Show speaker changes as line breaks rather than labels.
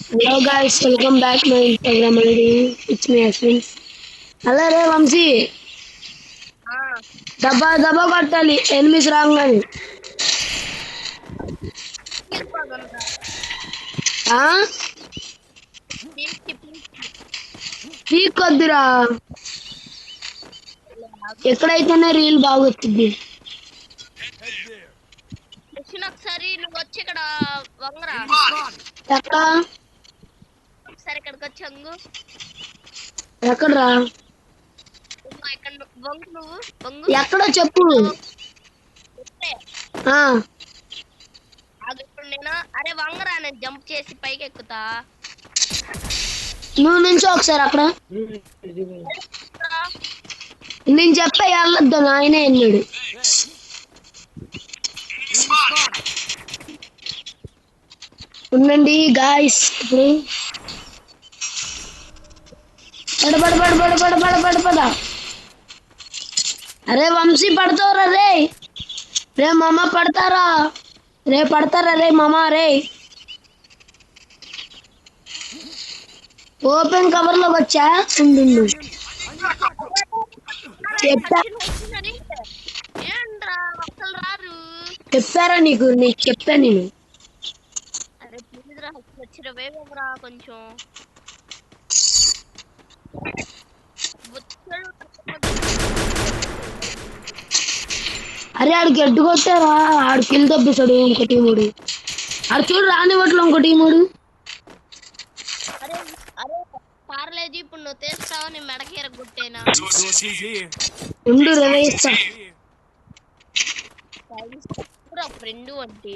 Hello guys, welcome back to my Instagram ID. It's me Ashwin. Hello రే వంశీ, దబ్బా దబ్బా కొట్టాలి ఎనిమిది రాగానే. ఆ పీక్ వద్దురా, ఎక్కడైతేనే రీల్ బాగా వచ్చింది.
ఒకసారి నువ్వు వచ్చి ఇక్కడ వంగరా
ఎక్కడ
ఒకసారి ఇక్కడికి వచ్చి వంగు
ఎక్కడరా
ఇక్కడ వంగు నువ్వు వంగు
ఎక్కడో చెప్పు. ఆ
అది ఇప్పుడు నేను అరే వంగరా నేను జంప్ చేసి పైకి ఎక్కుతా
నువ్వు నుంచి ఒకసారి అక్కడ నేను చెప్పే వెళ్ళొద్దు, ఆయనే వెళ్ళాడు. ఉండండి గాయస్, ఇప్పుడు పడ. అరే వంశీ పడతావురా రే, రే మామ పడతారా రే మామ రే. ఓపెన్ కవర్ లోకి వచ్చా, ఉండు చెప్పా,
ఏంట్రా అసలు రారు
చెప్పారా నీకు చెప్పా నేను.
అరే ప్లీజ్ రా వచ్చిన వేగరా కొంచెం
అరే ఆడికి ఎడ్డు కొట్టారా, ఆడు కిల్ తప్పిస్తాడు ఇంకో టీముడు. ఆడు చూడు రానివ్వట్లు ఇంకో టీముడు.
అరే అరే పార్లేజీ ఇప్పుడు నువ్వు తెస్తావు నీ మెడకి ఎరగొట్టేనా
ఉండు రవేస్తా.
ఫ్రెండ్ అంటే